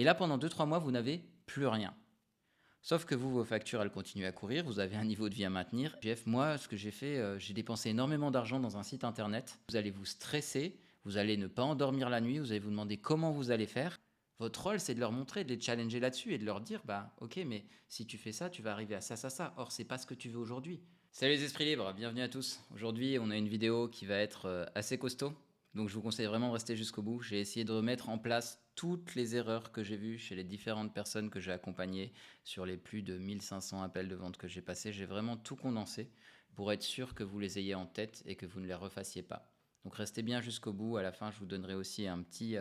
Et là, pendant 2-3 mois, vous n'avez plus rien. Sauf que vous, vos factures, elles continuent à courir, vous avez un niveau de vie à maintenir. Jeff, moi, ce que j'ai fait, j'ai dépensé énormément d'argent dans un site internet. Vous allez vous stresser, vous allez ne pas endormir la nuit, vous allez vous demander comment vous allez faire. Votre rôle, c'est de leur montrer, de les challenger là-dessus et de leur dire, bah ok, mais si tu fais ça, tu vas arriver à ça, ça, ça. Or, c'est pas ce que tu veux aujourd'hui. Salut les esprits libres, bienvenue à tous. Aujourd'hui, on a une vidéo qui va être assez costaud. Donc je vous conseille vraiment de rester jusqu'au bout. J'ai essayé de remettre en place toutes les erreurs que j'ai vues chez les différentes personnes que j'ai accompagnées sur les plus de 1500 appels de vente que j'ai passés. J'ai vraiment tout condensé pour être sûr que vous les ayez en tête et que vous ne les refassiez pas. Donc restez bien jusqu'au bout. À la fin, je vous donnerai aussi un petit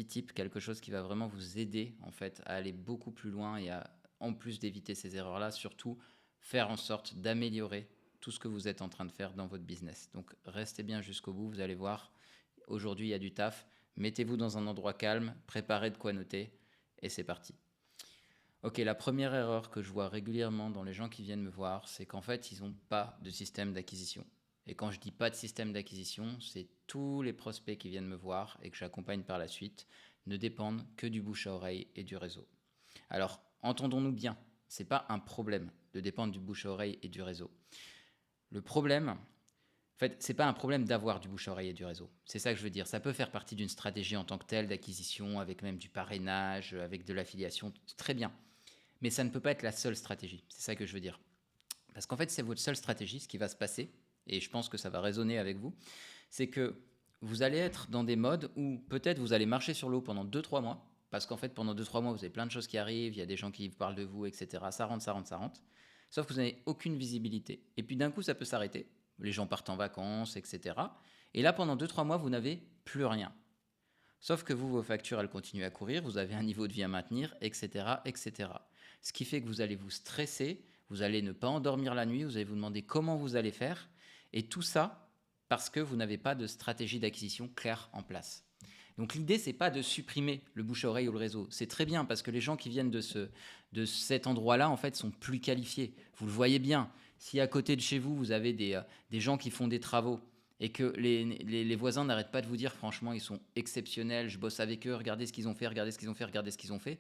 tip, quelque chose qui va vraiment vous aider en fait à aller beaucoup plus loin et à, en plus d'éviter ces erreurs-là, surtout faire en sorte d'améliorer tout ce que vous êtes en train de faire dans votre business. Donc restez bien jusqu'au bout, vous allez voir, aujourd'hui il y a du taf, mettez-vous dans un endroit calme, préparez de quoi noter et c'est parti. Ok, la première erreur que je vois régulièrement dans les gens qui viennent me voir, c'est qu'en fait ils n'ont pas de système d'acquisition. Et quand je dis pas de système d'acquisition, c'est tous les prospects qui viennent me voir et que j'accompagne par la suite ne dépendent que du bouche à oreille et du réseau. Alors, entendons-nous bien, c'est pas un problème de dépendre du bouche à oreille et du réseau. Le problème, en fait, c'est pas un problème d'avoir du bouche à oreille et du réseau. C'est ça que je veux dire. Ça peut faire partie d'une stratégie en tant que telle d'acquisition, avec même du parrainage, avec de l'affiliation, très bien. Mais ça ne peut pas être la seule stratégie. C'est ça que je veux dire. Parce qu'en fait, c'est votre seule stratégie, ce qui va se passer, et je pense que ça va résonner avec vous, c'est que vous allez être dans des modes où peut-être vous allez marcher sur l'eau pendant 2-3 mois, parce qu'en fait, pendant 2-3 mois, vous avez plein de choses qui arrivent, il y a des gens qui vous parlent de vous, etc. Ça rentre, ça rentre, ça rentre. Sauf que vous n'avez aucune visibilité. Et puis d'un coup, ça peut s'arrêter. Les gens partent en vacances, etc. Et là, pendant 2-3 mois, vous n'avez plus rien. Sauf que vous, vos factures, elles continuent à courir, vous avez un niveau de vie à maintenir, etc., etc. Ce qui fait que vous allez vous stresser, vous allez ne pas endormir la nuit, vous allez vous demander comment vous allez faire. Et tout ça parce que vous n'avez pas de stratégie d'acquisition claire en place. Donc l'idée, c'est pas de supprimer le bouche-à-oreille ou le réseau. C'est très bien parce que les gens qui viennent de cet endroit-là, en fait, sont plus qualifiés. Vous le voyez bien. Si à côté de chez vous, vous avez des gens qui font des travaux et que les voisins n'arrêtent pas de vous dire, franchement, ils sont exceptionnels, je bosse avec eux, regardez ce qu'ils ont fait, regardez ce qu'ils ont fait, regardez ce qu'ils ont fait,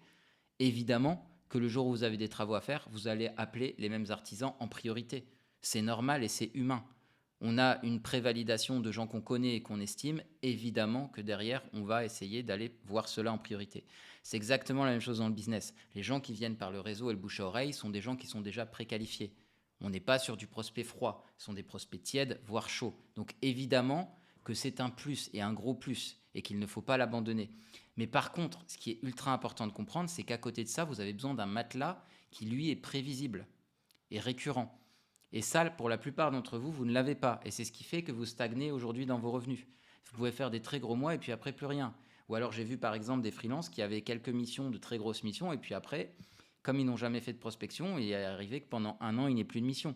évidemment que le jour où vous avez des travaux à faire, vous allez appeler les mêmes artisans en priorité. C'est normal et c'est humain. On a une prévalidation de gens qu'on connaît et qu'on estime, évidemment que derrière, on va essayer d'aller voir cela en priorité. C'est exactement la même chose dans le business. Les gens qui viennent par le réseau et le bouche à oreille sont des gens qui sont déjà préqualifiés. On n'est pas sur du prospect froid, ce sont des prospects tièdes, voire chauds. Donc évidemment que c'est un plus et un gros plus et qu'il ne faut pas l'abandonner. Mais par contre, ce qui est ultra important de comprendre, c'est qu'à côté de ça, vous avez besoin d'un matelas qui lui est prévisible et récurrent. Et ça, pour la plupart d'entre vous, vous ne l'avez pas. Et c'est ce qui fait que vous stagnez aujourd'hui dans vos revenus. Vous pouvez faire des très gros mois et puis après plus rien. Ou alors j'ai vu par exemple des freelances qui avaient quelques missions, de très grosses missions, et puis après, comme ils n'ont jamais fait de prospection, il est arrivé que pendant un an, il n'y ait plus de mission.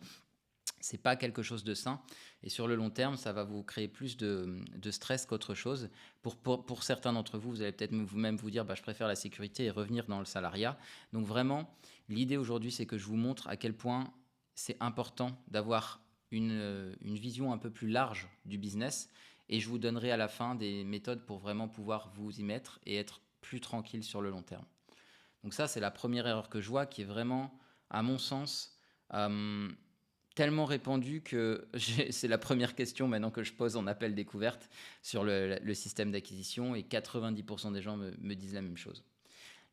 C'est pas quelque chose de sain. Et sur le long terme, ça va vous créer plus de stress qu'autre chose. Pour certains d'entre vous, vous allez peut-être vous-même vous dire, bah, je préfère la sécurité et revenir dans le salariat. Donc vraiment, l'idée aujourd'hui, c'est que je vous montre à quel point c'est important d'avoir une vision un peu plus large du business. Et je vous donnerai à la fin des méthodes pour vraiment pouvoir vous y mettre et être plus tranquille sur le long terme. Donc ça, c'est la première erreur que je vois qui est vraiment, à mon sens, tellement répandue que c'est la première question maintenant que je pose en appel découverte sur le système d'acquisition et 90% des gens me disent la même chose.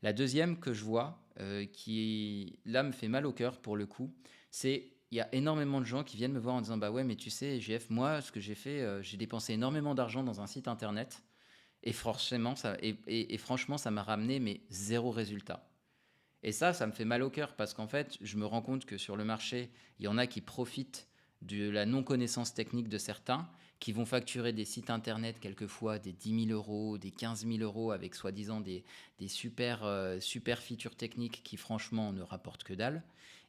La deuxième que je vois, qui là me fait mal au cœur pour le coup, c'est il y a énormément de gens qui viennent me voir en disant bah ouais mais tu sais GF, moi ce que j'ai fait, j'ai dépensé énormément d'argent dans un site internet et franchement ça m'a ramené mais zéro résultat. Et ça me fait mal au cœur parce qu'en fait, je me rends compte que sur le marché, il y en a qui profitent de la non-connaissance technique de certains, qui vont facturer des sites internet quelquefois des 10 000 euros, des 15 000 euros avec soi-disant des super features techniques qui franchement ne rapportent que dalle.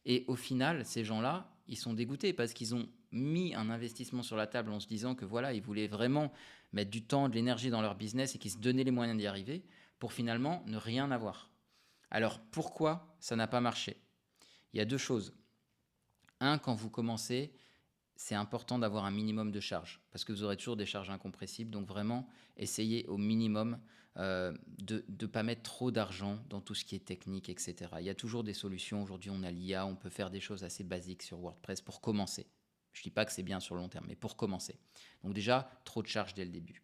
Et au final, ces gens-là, ils sont dégoûtés parce qu'ils ont mis un investissement sur la table en se disant que voilà, ils voulaient vraiment mettre du temps, de l'énergie dans leur business et qu'ils se donnaient les moyens d'y arriver pour finalement ne rien avoir. Alors, pourquoi ça n'a pas marché? Il y a deux choses. Un, quand vous commencez, c'est important d'avoir un minimum de charges parce que vous aurez toujours des charges incompressibles. Donc vraiment, essayez au minimum de ne pas mettre trop d'argent dans tout ce qui est technique, etc. Il y a toujours des solutions. Aujourd'hui, on a l'IA, on peut faire des choses assez basiques sur WordPress pour commencer. Je ne dis pas que c'est bien sur le long terme, mais pour commencer. Donc déjà, trop de charges dès le début.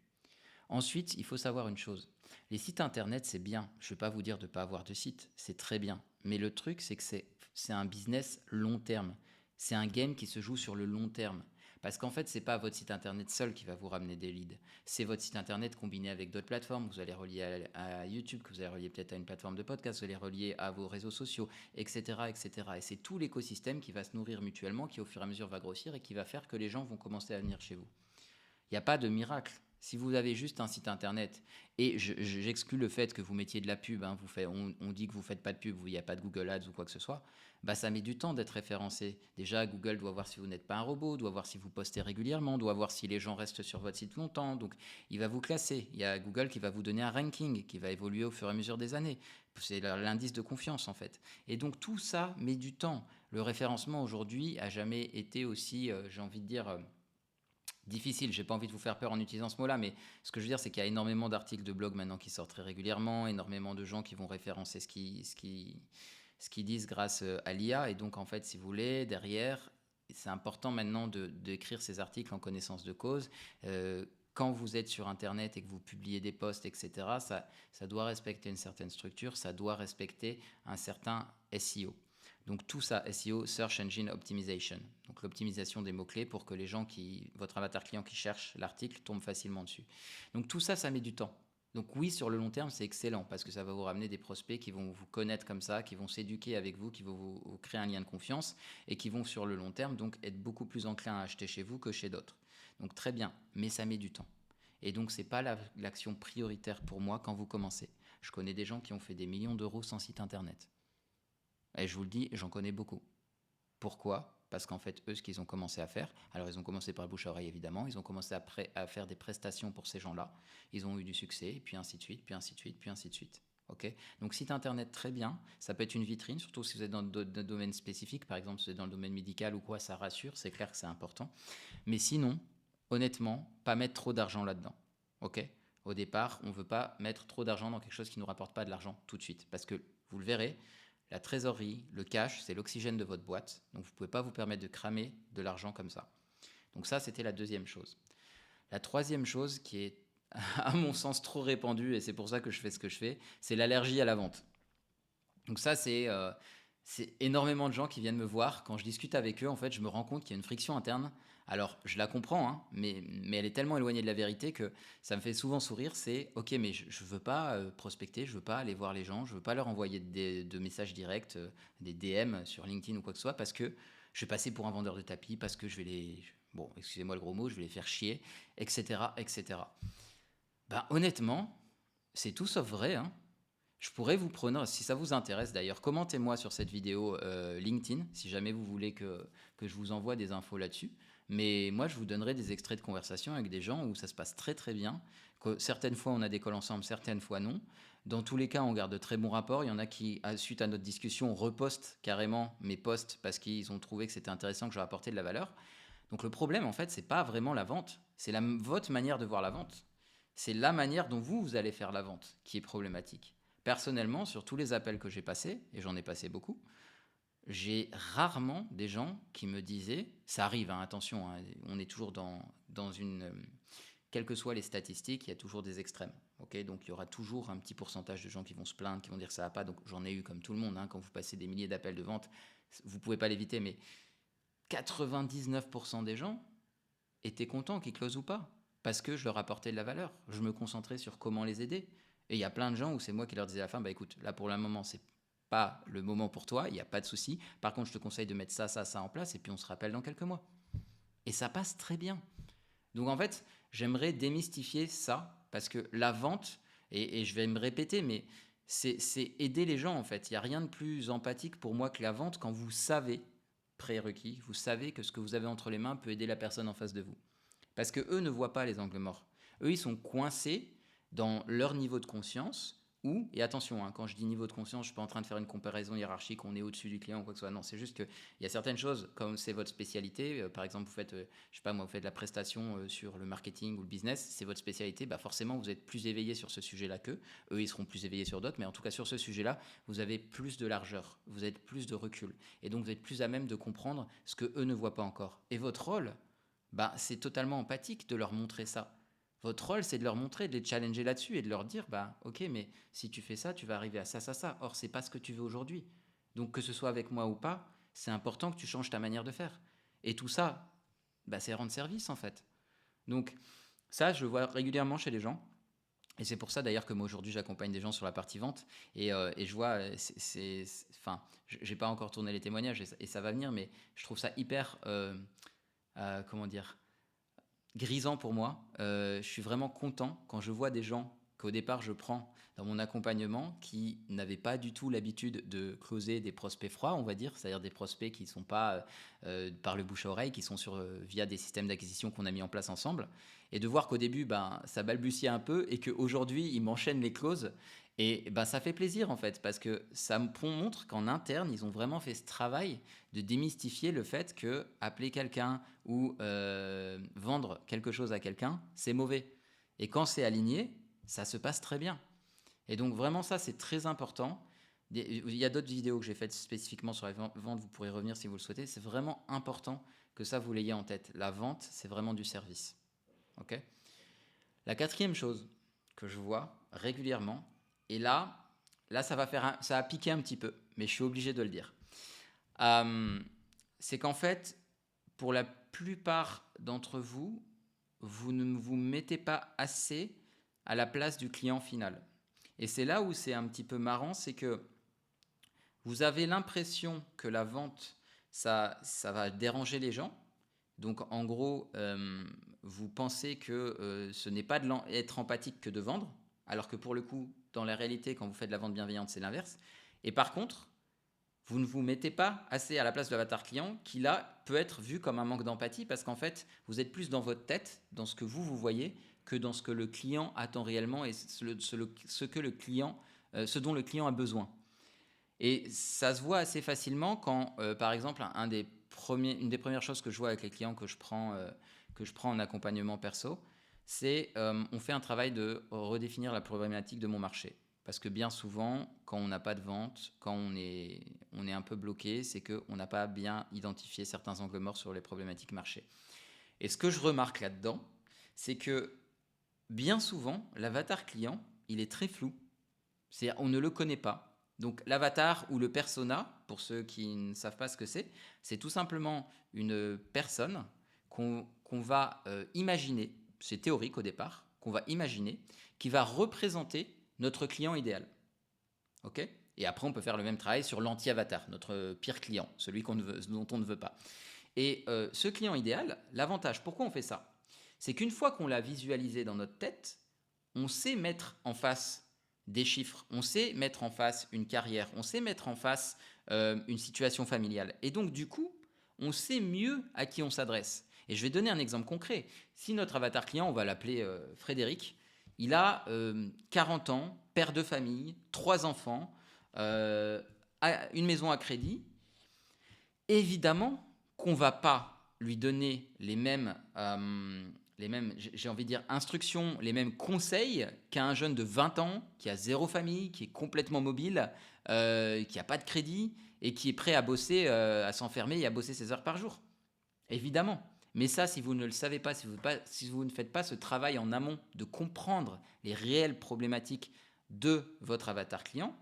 Ensuite, il faut savoir une chose. Les sites internet, c'est bien. Je ne vais pas vous dire de ne pas avoir de site. C'est très bien. Mais le truc, c'est que c'est un business long terme. C'est un game qui se joue sur le long terme. Parce qu'en fait, ce n'est pas votre site internet seul qui va vous ramener des leads. C'est votre site internet combiné avec d'autres plateformes. Vous allez relier à YouTube, que vous allez relier peut-être à une plateforme de podcast, vous allez relier à vos réseaux sociaux, etc. etc. Et c'est tout l'écosystème qui va se nourrir mutuellement, qui au fur et à mesure va grossir et qui va faire que les gens vont commencer à venir chez vous. Il n'y a pas de miracle. Si vous avez juste un site internet, et j'exclus le fait que vous mettiez de la pub, hein, on dit que vous ne faites pas de pub, il n'y a pas de Google Ads ou quoi que ce soit, bah ça met du temps d'être référencé. Déjà, Google doit voir si vous n'êtes pas un robot, doit voir si vous postez régulièrement, doit voir si les gens restent sur votre site longtemps, donc il va vous classer. Il y a Google qui va vous donner un ranking qui va évoluer au fur et à mesure des années. C'est l'indice de confiance en fait. Et donc tout ça met du temps. Le référencement aujourd'hui a jamais été aussi, j'ai envie de dire... difficile, j'ai pas envie de vous faire peur en utilisant ce mot-là, mais ce que je veux dire, c'est qu'il y a énormément d'articles de blog maintenant qui sortent très régulièrement, énormément de gens qui vont référencer ce qu'ils disent grâce à l'IA, et donc en fait, si vous voulez, derrière, c'est important maintenant d'écrire ces articles en connaissance de cause. Quand vous êtes sur Internet et que vous publiez des posts, etc., ça doit respecter une certaine structure, ça doit respecter un certain SEO. Donc tout ça, SEO, Search Engine Optimization. Donc l'optimisation des mots-clés pour que les gens votre avatar client qui cherche l'article tombe facilement dessus. Donc tout ça, ça met du temps. Donc oui, sur le long terme, c'est excellent parce que ça va vous ramener des prospects qui vont vous connaître comme ça, qui vont s'éduquer avec vous, qui vont vous créer un lien de confiance et qui vont sur le long terme donc être beaucoup plus enclins à acheter chez vous que chez d'autres. Donc très bien, mais ça met du temps. Et donc c'est pas l'action prioritaire pour moi quand vous commencez. Je connais des gens qui ont fait des millions d'euros sans site internet. Et je vous le dis, j'en connais beaucoup. Pourquoi ? Parce qu'en fait, eux, ce qu'ils ont commencé à faire, alors ils ont commencé par le bouche à oreille évidemment, ils ont commencé à faire des prestations pour ces gens-là, ils ont eu du succès, et puis ainsi de suite, puis ainsi de suite, puis ainsi de suite. Okay, donc site internet très bien, ça peut être une vitrine, surtout si vous êtes dans un domaine spécifique, par exemple si vous êtes dans le domaine médical ou quoi, ça rassure, c'est clair que c'est important. Mais sinon, honnêtement, pas mettre trop d'argent là-dedans. Okay, au départ, on ne veut pas mettre trop d'argent dans quelque chose qui ne nous rapporte pas de l'argent tout de suite, parce que vous le verrez, la trésorerie, le cash, c'est l'oxygène de votre boîte. Donc vous ne pouvez pas vous permettre de cramer de l'argent comme ça. Donc ça, c'était la deuxième chose. La troisième chose qui est, à mon sens, trop répandue, et c'est pour ça que je fais ce que je fais, c'est l'allergie à la vente. Donc ça, c'est énormément de gens qui viennent me voir. Quand je discute avec eux, en fait, je me rends compte qu'il y a une friction interne. Alors, je la comprends, hein, mais elle est tellement éloignée de la vérité que ça me fait souvent sourire. C'est, ok, mais je ne veux pas prospecter, je ne veux pas aller voir les gens, je ne veux pas leur envoyer de messages directs, des DM sur LinkedIn ou quoi que ce soit, parce que je vais passer pour un vendeur de tapis, parce que je vais bon, excusez-moi le gros mot, je vais les faire chier, etc., etc. Ben, honnêtement, c'est tout sauf vrai, hein. Je pourrais vous prendre, si ça vous intéresse d'ailleurs, commentez-moi sur cette vidéo LinkedIn, si jamais vous voulez que je vous envoie des infos là-dessus. Mais moi, je vous donnerai des extraits de conversation avec des gens où ça se passe très très bien. Que certaines fois, on a des calls ensemble, certaines fois non. Dans tous les cas, on garde de très bons rapports. Il y en a qui, suite à notre discussion, repostent carrément mes posts parce qu'ils ont trouvé que c'était intéressant, que je leur apportais de la valeur. Donc le problème, en fait, c'est pas vraiment la vente. C'est votre manière de voir la vente. C'est la manière dont vous allez faire la vente qui est problématique. Personnellement, sur tous les appels que j'ai passés, et j'en ai passé beaucoup, j'ai rarement des gens qui me disaient, ça arrive, hein, attention, hein, on est toujours dans une... quelles que soient les statistiques, il y a toujours des extrêmes. Okay, donc il y aura toujours un petit pourcentage de gens qui vont se plaindre, qui vont dire que ça va pas. Donc j'en ai eu comme tout le monde, hein, quand vous passez des milliers d'appels de vente, vous ne pouvez pas l'éviter, mais 99% des gens étaient contents qu'ils closent ou pas, parce que je leur apportais de la valeur. Je me concentrais sur comment les aider. Et il y a plein de gens où c'est moi qui leur disais à la fin, bah écoute, là pour le moment, c'est pas le moment pour toi, il n'y a pas de souci. Par contre, je te conseille de mettre ça, ça, ça en place, et puis on se rappelle dans quelques mois. Et ça passe très bien. Donc en fait, j'aimerais démystifier ça, parce que la vente, et je vais me répéter, mais c'est aider les gens en fait. Il n'y a rien de plus empathique pour moi que la vente quand vous savez, prérequis, vous savez que ce que vous avez entre les mains peut aider la personne en face de vous. Parce que eux ne voient pas les angles morts. Eux, ils sont coincés dans leur niveau de conscience, ou, et attention, hein, quand je dis niveau de conscience, je ne suis pas en train de faire une comparaison hiérarchique, on est au-dessus du client ou quoi que ce soit. Non, c'est juste qu'il y a certaines choses, comme c'est votre spécialité, par exemple, vous faites, je sais pas moi, vous faites de la prestation sur le marketing ou le business, c'est votre spécialité, bah forcément, vous êtes plus éveillé sur ce sujet-là qu'eux. Eux, ils seront plus éveillés sur d'autres, mais en tout cas, sur ce sujet-là, vous avez plus de largeur, vous avez plus de recul. Et donc, vous êtes plus à même de comprendre ce que eux ne voient pas encore. Et votre rôle, bah, c'est totalement empathique de leur montrer ça. Votre rôle, c'est de leur montrer, de les challenger là-dessus et de leur dire, bah, ok, mais si tu fais ça, tu vas arriver à ça, ça, ça. Or, c'est pas ce que tu veux aujourd'hui. Donc, que ce soit avec moi ou pas, c'est important que tu changes ta manière de faire. Et tout ça, bah, c'est rendre service en fait. Donc, ça, je le vois régulièrement chez les gens. Et c'est pour ça d'ailleurs que moi aujourd'hui j'accompagne des gens sur la partie vente et je vois, enfin, j'ai pas encore tourné les témoignages et ça va venir, mais je trouve ça hyper, comment dire, grisant pour moi. Je suis vraiment content quand je vois des gens qu'au départ je prends dans mon accompagnement qui n'avaient pas du tout l'habitude de closer des prospects froids, on va dire, c'est-à-dire des prospects qui ne sont pas par le bouche à oreille, qui sont via des systèmes d'acquisition qu'on a mis en place ensemble, et de voir qu'au début, ben, ça balbutiait un peu et qu'aujourd'hui, ils m'enchaînent les clauses. Et ben, ça fait plaisir en fait, parce que ça me montre qu'en interne, ils ont vraiment fait ce travail de démystifier le fait que appeler quelqu'un ou vendre quelque chose à quelqu'un, c'est mauvais. Et quand c'est aligné, ça se passe très bien. Et donc vraiment ça, c'est très important. Il y a d'autres vidéos que j'ai faites spécifiquement sur la vente, vous pourrez revenir si vous le souhaitez. C'est vraiment important que ça, vous l'ayez en tête. La vente, c'est vraiment du service. Ok ? La quatrième chose que je vois régulièrement, et là ça va piquer un petit peu, mais je suis obligé de le dire. C'est qu'en fait, pour la plupart d'entre vous, vous ne vous mettez pas assez à la place du client final. Et c'est là où c'est un petit peu marrant, c'est que vous avez l'impression que la vente, ça va déranger les gens. Donc en gros, vous pensez que ce n'est pas être empathique que de vendre, alors que pour le coup, dans la réalité, quand vous faites de la vente bienveillante, c'est l'inverse. Et par contre, vous ne vous mettez pas assez à la place de l'avatar client qui là peut être vu comme un manque d'empathie parce qu'en fait vous êtes plus dans votre tête, dans ce que vous voyez, que dans ce que le client attend réellement et ce dont le client a besoin. Et ça se voit assez facilement quand, par exemple, une des premières choses que je vois avec les clients que je prends en accompagnement perso, c'est on fait un travail de redéfinir la problématique de mon marché. Parce que bien souvent, quand on n'a pas de vente, quand on est un peu bloqué, c'est qu'on n'a pas bien identifié certains angles morts sur les problématiques marché. Et ce que je remarque là-dedans, c'est que bien souvent, l'avatar client, il est très flou. C'est-à-dire, on ne le connaît pas. Donc l'avatar ou le persona, pour ceux qui ne savent pas ce que c'est tout simplement une personne qu'on va imaginer, c'est théorique au départ, qu'on va imaginer, qui va représenter notre client idéal. Ok ? Et après, on peut faire le même travail sur l'anti-avatar, notre pire client, celui dont on ne veut pas. Et ce client idéal, l'avantage, pourquoi on fait ça ? C'est qu'une fois qu'on l'a visualisé dans notre tête, on sait mettre en face des chiffres, on sait mettre en face une carrière, on sait mettre en face une situation familiale. Et donc, du coup, on sait mieux à qui on s'adresse. Et je vais donner un exemple concret. Si notre avatar client, on va l'appeler Frédéric, il a 40 ans, père de famille, 3 enfants, une maison à crédit. Évidemment qu'on ne va pas lui donner les mêmes, j'ai envie de dire, instructions, les mêmes conseils qu'à un jeune de 20 ans qui a 0 famille, qui est complètement mobile, qui n'a pas de crédit et qui est prêt à bosser, à s'enfermer et à bosser 16 heures par jour. Évidemment. Mais ça, si vous ne le savez pas, si vous ne faites pas ce travail en amont de comprendre les réelles problématiques de votre avatar client,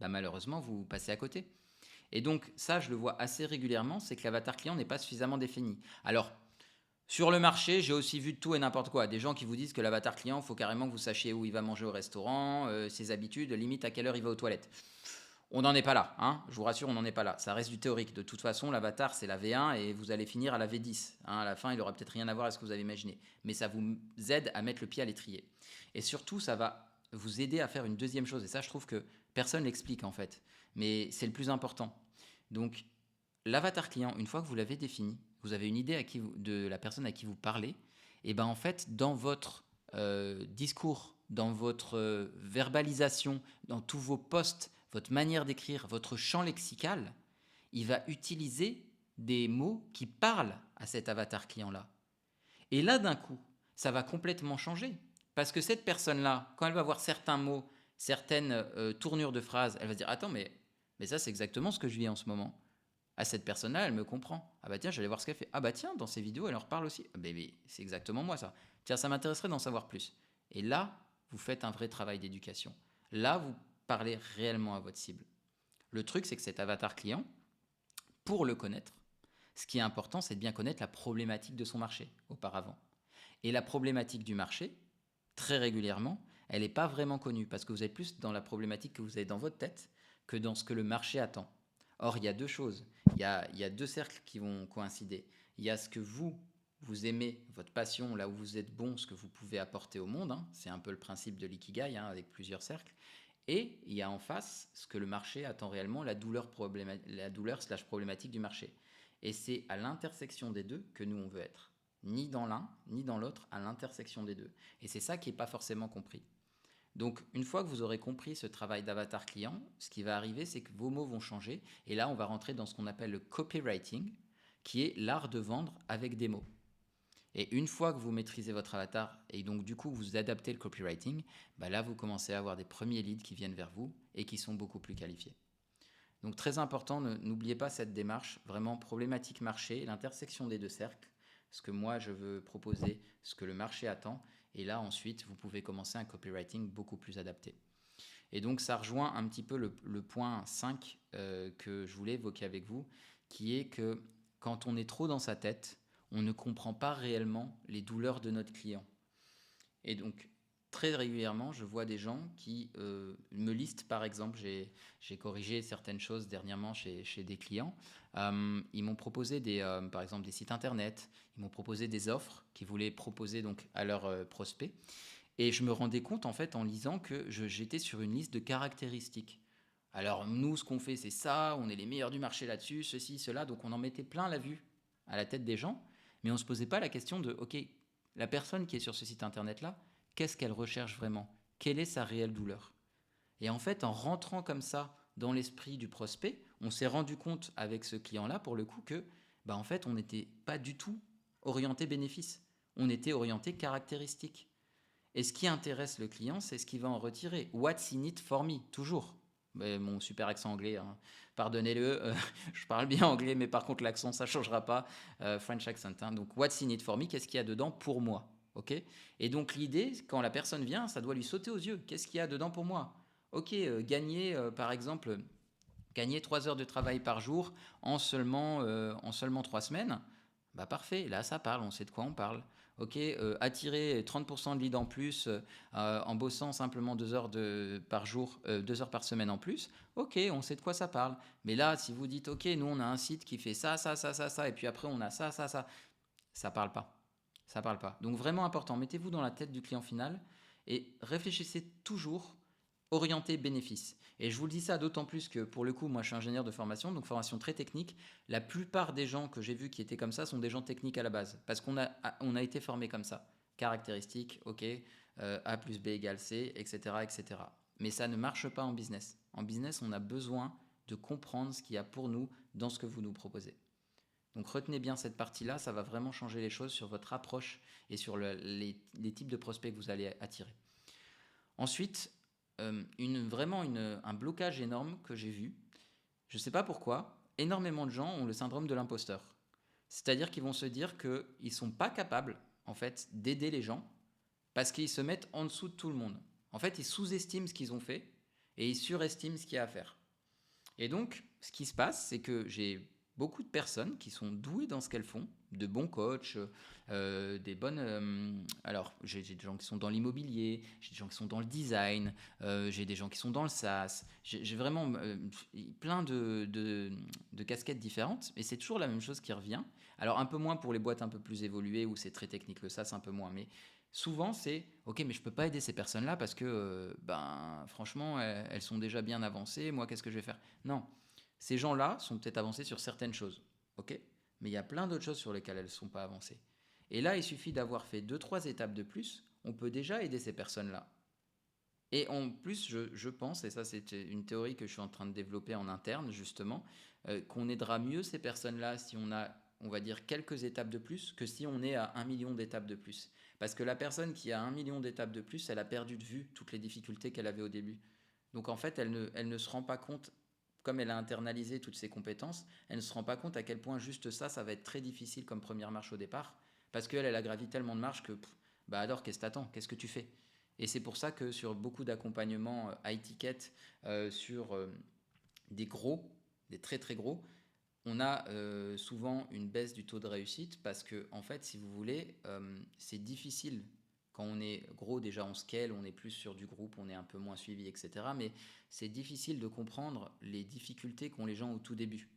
bah malheureusement, vous passez à côté. Et donc ça, je le vois assez régulièrement, c'est que l'avatar client n'est pas suffisamment défini. Alors, sur le marché, j'ai aussi vu de tout et n'importe quoi. Des gens qui vous disent que l'avatar client, il faut carrément que vous sachiez où il va manger au restaurant, ses habitudes, limite à quelle heure il va aux toilettes. On n'en est pas là, hein, je vous rassure, on n'en est pas là. Ça reste du théorique. De toute façon, l'avatar, c'est la V1 et vous allez finir à la V10. Hein, à la fin, il n'aura peut-être rien à voir avec ce que vous avez imaginé. Mais ça vous aide à mettre le pied à l'étrier. Et surtout, ça va vous aider à faire une deuxième chose. Et ça, je trouve que personne ne l'explique en fait. Mais c'est le plus important. Donc, l'avatar client, une fois que vous l'avez défini, vous avez une idée de la personne à qui vous parlez, et ben en fait, dans votre discours dans votre verbalisation, dans tous vos posts, votre manière d'écrire, votre champ lexical, il va utiliser des mots qui parlent à cet avatar client-là. Et là, d'un coup, ça va complètement changer. Parce que cette personne-là, quand elle va voir certains mots, certaines tournures de phrases, elle va se dire « Attends, mais ça, c'est exactement ce que je vis en ce moment. » À cette personne-là, elle me comprend. Ah bah tiens, j'allais voir ce qu'elle fait. Ah bah tiens, dans ses vidéos, elle en reparle aussi. Ah bah, mais c'est exactement moi ça. Tiens, ça m'intéresserait d'en savoir plus. Et là, vous faites un vrai travail d'éducation. Là, vous parlez réellement à votre cible. Le truc, c'est que cet avatar client, pour le connaître, ce qui est important, c'est de bien connaître la problématique de son marché auparavant. Et la problématique du marché, très régulièrement, elle n'est pas vraiment connue parce que vous êtes plus dans la problématique que vous avez dans votre tête que dans ce que le marché attend. Or, il y a deux choses. Il y a deux cercles qui vont coïncider. Il y a ce que vous aimez, votre passion, là où vous êtes bon, ce que vous pouvez apporter au monde. C'est un peu le principe de l'ikigai, avec plusieurs cercles. Et il y a en face ce que le marché attend réellement, la douleur / problématique du marché. Et c'est à l'intersection des deux que nous, on veut être. Ni dans l'un, ni dans l'autre, à l'intersection des deux. Et c'est ça qui n'est pas forcément compris. Donc, une fois que vous aurez compris ce travail d'avatar client, ce qui va arriver, c'est que vos mots vont changer. Et là, on va rentrer dans ce qu'on appelle le copywriting, qui est l'art de vendre avec des mots. Et une fois que vous maîtrisez votre avatar et donc du coup vous adaptez le copywriting, là vous commencez à avoir des premiers leads qui viennent vers vous et qui sont beaucoup plus qualifiés. Donc très important, n'oubliez pas cette démarche, vraiment problématique marché, l'intersection des deux cercles, ce que moi je veux proposer, ce que le marché attend, et là ensuite vous pouvez commencer un copywriting beaucoup plus adapté. Et donc ça rejoint un petit peu le point 5 que je voulais évoquer avec vous, qui est que quand on est trop dans sa tête, on ne comprend pas réellement les douleurs de notre client. Et donc, très régulièrement, je vois des gens qui me listent, par exemple, j'ai corrigé certaines choses dernièrement chez des clients. Ils m'ont proposé par exemple des sites internet, ils m'ont proposé des offres qu'ils voulaient proposer donc à leurs prospects. Et je me rendais compte en fait en lisant que j'étais sur une liste de caractéristiques. Alors nous, ce qu'on fait, c'est ça, on est les meilleurs du marché là-dessus, ceci, cela, donc on en mettait plein la vue à la tête des gens, mais on ne se posait pas la question de, ok, la personne qui est sur ce site internet-là, qu'est-ce qu'elle recherche vraiment? Quelle est sa réelle douleur? Et en fait, en rentrant comme ça dans l'esprit du prospect, on s'est rendu compte avec ce client-là, pour le coup, que en fait, on n'était pas du tout orienté bénéfice. On était orienté caractéristique. Et ce qui intéresse le client, c'est ce qu'il va en retirer. What's in it for me? Toujours. Mais mon super accent anglais, pardonnez-le, je parle bien anglais, mais par contre l'accent, ça ne changera pas. French accent. Donc, what's in it for me? Qu'est-ce qu'il y a dedans pour moi? Ok. Et donc, l'idée, quand la personne vient, ça doit lui sauter aux yeux. Qu'est-ce qu'il y a dedans pour moi? Ok, gagner, par exemple, gagner 3 heures de travail par jour en seulement 3 semaines. Parfait, là ça parle, on sait de quoi on parle. Ok, attirer 30% de leads en plus en bossant simplement 2 heures par jour, 2 heures par semaine en plus. Ok, on sait de quoi ça parle. Mais là, si vous dites, ok, nous on a un site qui fait ça, ça, ça, ça, ça, et puis après on a ça, ça, ça parle pas. Ça parle pas. Donc vraiment important, mettez-vous dans la tête du client final et réfléchissez toujours orienté bénéfice. Et je vous le dis ça d'autant plus que pour le coup, moi je suis ingénieur de formation, donc formation très technique. La plupart des gens que j'ai vus qui étaient comme ça sont des gens techniques à la base, parce qu'on a été formés comme ça. Caractéristiques, ok, A plus B égale C, etc., etc. Mais ça ne marche pas en business. En business, on a besoin de comprendre ce qu'il y a pour nous dans ce que vous nous proposez. Donc retenez bien cette partie-là, ça va vraiment changer les choses sur votre approche et sur les types de prospects que vous allez attirer. Ensuite, un blocage énorme que j'ai vu, je ne sais pas pourquoi, énormément de gens ont le syndrome de l'imposteur. C'est-à-dire qu'ils vont se dire qu'ils ne sont pas capables, en fait, d'aider les gens parce qu'ils se mettent en dessous de tout le monde. En fait, ils sous-estiment ce qu'ils ont fait et ils surestiment ce qu'il y a à faire. Et donc, ce qui se passe, c'est que j'ai beaucoup de personnes qui sont douées dans ce qu'elles font, de bons coachs, des bonnes... alors, j'ai des gens qui sont dans l'immobilier, j'ai des gens qui sont dans le design, j'ai des gens qui sont dans le SaaS, j'ai vraiment plein de casquettes différentes, et c'est toujours la même chose qui revient. Alors, un peu moins pour les boîtes un peu plus évoluées, où c'est très technique, le SaaS un peu moins, mais souvent c'est « Ok, mais je ne peux pas aider ces personnes-là parce que, franchement, elles sont déjà bien avancées, moi, qu'est-ce que je vais faire ?» Non. Ces gens-là sont peut-être avancés sur certaines choses, ok, mais il y a plein d'autres choses sur lesquelles elles ne sont pas avancées. Et là, il suffit d'avoir fait 2-3 étapes de plus, on peut déjà aider ces personnes-là. Et en plus, je pense, et ça c'est une théorie que je suis en train de développer en interne justement, qu'on aidera mieux ces personnes-là si on a, on va dire, quelques étapes de plus que si on est à 1 million d'étapes de plus. Parce que la personne qui a 1 million d'étapes de plus, elle a perdu de vue toutes les difficultés qu'elle avait au début. Donc en fait, elle ne se rend pas compte, comme elle a internalisé toutes ses compétences, elle ne se rend pas compte à quel point juste ça, ça va être très difficile comme première marche au départ. Parce qu'elle, elle a gravi tellement de marches que, bah alors, qu'est-ce que t'attends? Qu'est-ce que tu fais? Et c'est pour ça que sur beaucoup d'accompagnements high ticket, sur des gros, des très très gros, on a souvent une baisse du taux de réussite parce que, en fait, si vous voulez, c'est difficile. Quand on est gros, déjà on scale, on est plus sur du groupe, on est un peu moins suivi, etc. Mais c'est difficile de comprendre les difficultés qu'ont les gens au tout début.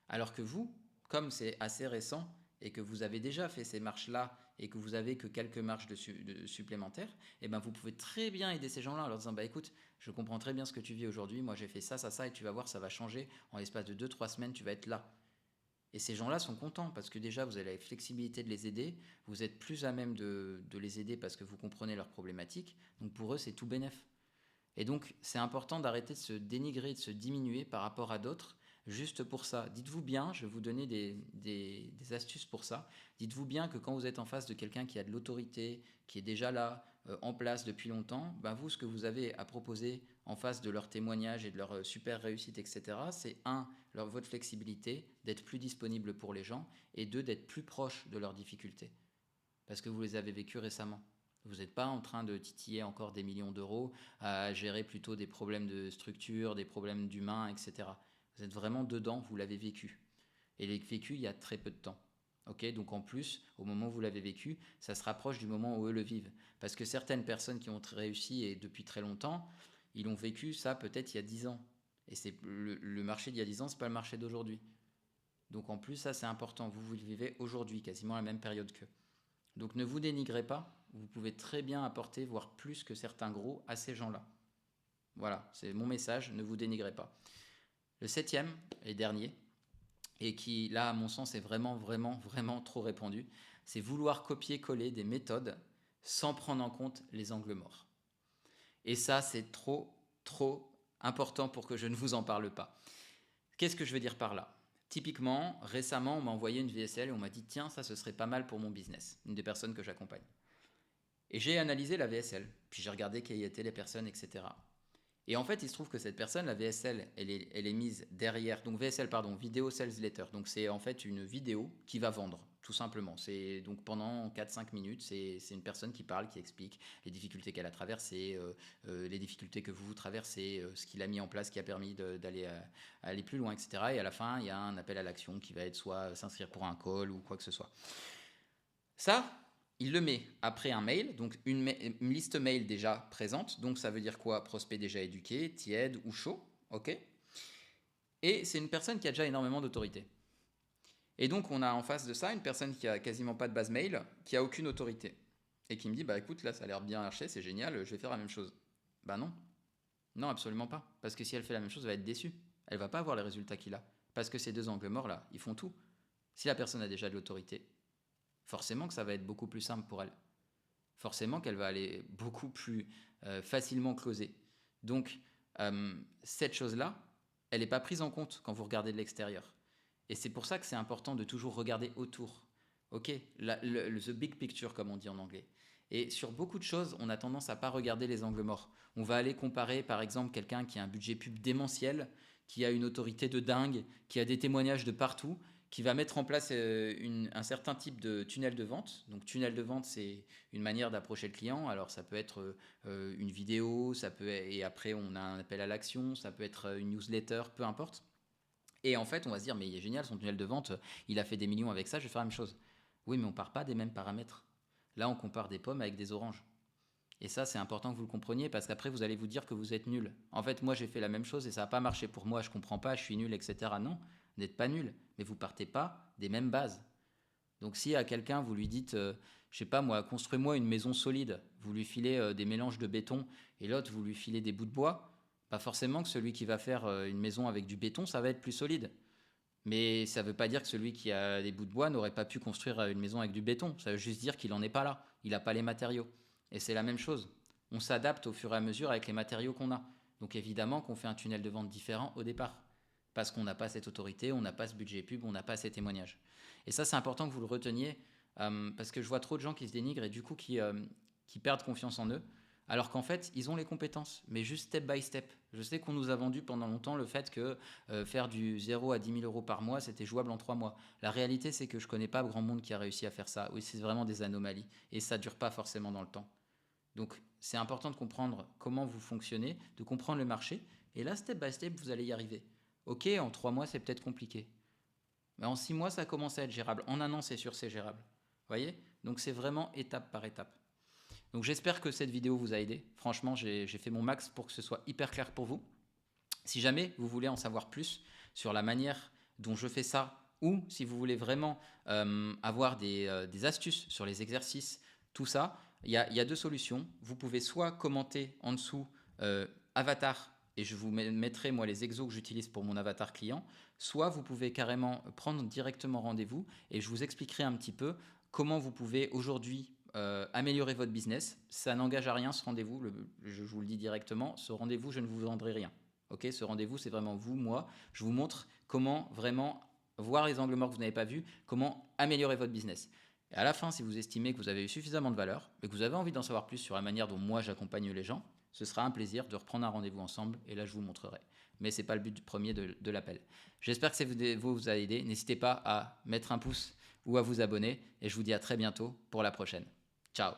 Alors que vous, comme c'est assez récent et que vous avez déjà fait ces marches-là et que vous avez que quelques marches supplémentaires, eh ben vous pouvez très bien aider ces gens-là en leur disant bah écoute, je comprends très bien ce que tu vis aujourd'hui, moi j'ai fait ça, ça, ça, et tu vas voir, ça va changer. En l'espace de 2-3 semaines, tu vas être là. Et ces gens-là sont contents parce que déjà vous avez la flexibilité de les aider, vous êtes plus à même de les aider parce que vous comprenez leurs problématiques, donc pour eux c'est tout bénef. Et donc, c'est important d'arrêter de se dénigrer, de se diminuer par rapport à d'autres, juste pour ça. Dites-vous bien, je vais vous donner des astuces pour ça. Dites-vous bien que quand vous êtes en face de quelqu'un qui a de l'autorité, qui est déjà là, en place depuis longtemps, ben vous, ce que vous avez à proposer en face de leur témoignage et de leur super réussite, etc., c'est votre flexibilité, d'être plus disponible pour les gens, et deux, d'être plus proche de leurs difficultés. Parce que vous les avez vécues récemment. Vous n'êtes pas en train de titiller encore des millions d'euros à gérer plutôt des problèmes de structure, des problèmes d'humain, etc. Vous êtes vraiment dedans, vous l'avez vécu. Et l'avez vécu il y a très peu de temps. Ok, donc en plus, au moment où vous l'avez vécu, ça se rapproche du moment où eux le vivent. Parce que certaines personnes qui ont réussi et depuis très longtemps, ils ont vécu ça peut-être il y a 10 ans. Et c'est le marché d'il y a 10 ans, c'est pas le marché d'aujourd'hui. Donc en plus, ça c'est important. Vous le vivez aujourd'hui, quasiment à la même période qu'eux. Donc ne vous dénigrez pas, vous pouvez très bien apporter, voire plus que certains gros, à ces gens-là. Voilà, c'est mon message, ne vous dénigrez pas. Le septième et dernier, et qui là à mon sens est vraiment, vraiment, vraiment trop répandu, c'est vouloir copier-coller des méthodes sans prendre en compte les angles morts. Et ça c'est trop, trop important pour que je ne vous en parle pas. Qu'est-ce que je veux dire par là? Typiquement, récemment, on m'a envoyé une VSL et on m'a dit tiens, ça ce serait pas mal pour mon business, une des personnes que j'accompagne. Et j'ai analysé la VSL, puis j'ai regardé qui étaient les personnes, etc. Et en fait, il se trouve que cette personne, la VSL, elle est mise derrière, donc VSL, pardon, Video Sales Letter. Donc c'est en fait une vidéo qui va vendre, tout simplement. C'est donc pendant 4-5 minutes, c'est une personne qui parle, qui explique les difficultés qu'elle a traversées, les difficultés que vous traversez, ce qu'il a mis en place qui a permis d'aller aller plus loin, etc. Et à la fin, il y a un appel à l'action qui va être soit s'inscrire pour un call ou quoi que ce soit. Ça, il le met après un mail, donc une liste mail déjà présente. Donc ça veut dire quoi? Prospect déjà éduqué, tiède ou chaud, ok? Et c'est une personne qui a déjà énormément d'autorité. Et donc on a en face de ça une personne qui a quasiment pas de base mail, qui a aucune autorité. Et qui me dit, bah écoute, là ça a l'air bien marché, c'est génial, je vais faire la même chose. Bah non. Non, absolument pas. Parce que si elle fait la même chose, elle va être déçue. Elle va pas avoir les résultats qu'il a. Parce que ces deux angles morts là, ils font tout. Si la personne a déjà de l'autorité, forcément que ça va être beaucoup plus simple pour elle. Forcément qu'elle va aller beaucoup plus facilement closer. Donc, cette chose-là, elle n'est pas prise en compte quand vous regardez de l'extérieur. Et c'est pour ça que c'est important de toujours regarder autour. Ok, the big picture, comme on dit en anglais. Et sur beaucoup de choses, on a tendance à ne pas regarder les angles morts. On va aller comparer, par exemple, quelqu'un qui a un budget pub démentiel, qui a une autorité de dingue, qui a des témoignages de partout, qui va mettre en place un certain type de tunnel de vente. Donc tunnel de vente, c'est une manière d'approcher le client. Alors ça peut être une vidéo, et après on a un appel à l'action, ça peut être une newsletter, peu importe. Et en fait, on va se dire, mais il est génial, son tunnel de vente, il a fait des millions avec ça, je vais faire la même chose. Oui, mais on part pas des mêmes paramètres. Là, on compare des pommes avec des oranges. Et ça, c'est important que vous le compreniez parce qu'après, vous allez vous dire que vous êtes nul. En fait, moi, j'ai fait la même chose et ça n'a pas marché pour moi, je comprends pas, je suis nul, etc. Non, vous n'êtes pas nul, mais vous partez pas des mêmes bases. Donc, si à quelqu'un, vous lui dites, je sais pas moi, construis-moi une maison solide, vous lui filez des mélanges de béton et l'autre, vous lui filez des bouts de bois, pas forcément que celui qui va faire une maison avec du béton, ça va être plus solide. Mais ça ne veut pas dire que celui qui a des bouts de bois n'aurait pas pu construire une maison avec du béton. Ça veut juste dire qu'il n'en est pas là. Il n'a pas les matériaux. Et c'est la même chose. On s'adapte au fur et à mesure avec les matériaux qu'on a. Donc évidemment qu'on fait un tunnel de vente différent au départ. Parce qu'on n'a pas cette autorité, on n'a pas ce budget pub, on n'a pas ces témoignages. Et ça, c'est important que vous le reteniez, parce que je vois trop de gens qui se dénigrent et du coup qui perdent confiance en eux, alors qu'en fait, ils ont les compétences, mais juste step by step. Je sais qu'on nous a vendu pendant longtemps le fait que faire du 0 à 10 000 euros par mois, c'était jouable en 3 mois. La réalité, c'est que je connais pas grand monde qui a réussi à faire ça. Oui, c'est vraiment des anomalies, et ça dure pas forcément dans le temps. Donc, c'est important de comprendre comment vous fonctionnez, de comprendre le marché, et là, step by step, vous allez y arriver. Ok, en 3 mois, c'est peut-être compliqué. Mais en 6 mois, ça commence à être gérable. En un an, c'est sûr, c'est gérable. Vous voyez? Donc, c'est vraiment étape par étape. Donc, j'espère que cette vidéo vous a aidé. Franchement, j'ai fait mon max pour que ce soit hyper clair pour vous. Si jamais vous voulez en savoir plus sur la manière dont je fais ça, ou si vous voulez vraiment avoir des astuces sur les exercices, tout ça, il y a deux solutions. Vous pouvez soit commenter en dessous avatar, et je vous mettrai moi les exos que j'utilise pour mon avatar client, soit vous pouvez carrément prendre directement rendez-vous et je vous expliquerai un petit peu comment vous pouvez aujourd'hui améliorer votre business. Ça n'engage à rien ce rendez-vous, je vous le dis directement, ce rendez-vous, je ne vous vendrai rien. Ok, ce rendez-vous, c'est vraiment vous, moi. Je vous montre comment vraiment voir les angles morts que vous n'avez pas vus, comment améliorer votre business. Et à la fin, si vous estimez que vous avez eu suffisamment de valeur et que vous avez envie d'en savoir plus sur la manière dont moi j'accompagne les gens, ce sera un plaisir de reprendre un rendez-vous ensemble et là je vous montrerai. Mais ce n'est pas le but premier de l'appel. J'espère que cette vidéo vous a aidé. N'hésitez pas à mettre un pouce ou à vous abonner et je vous dis à très bientôt pour la prochaine. Ciao.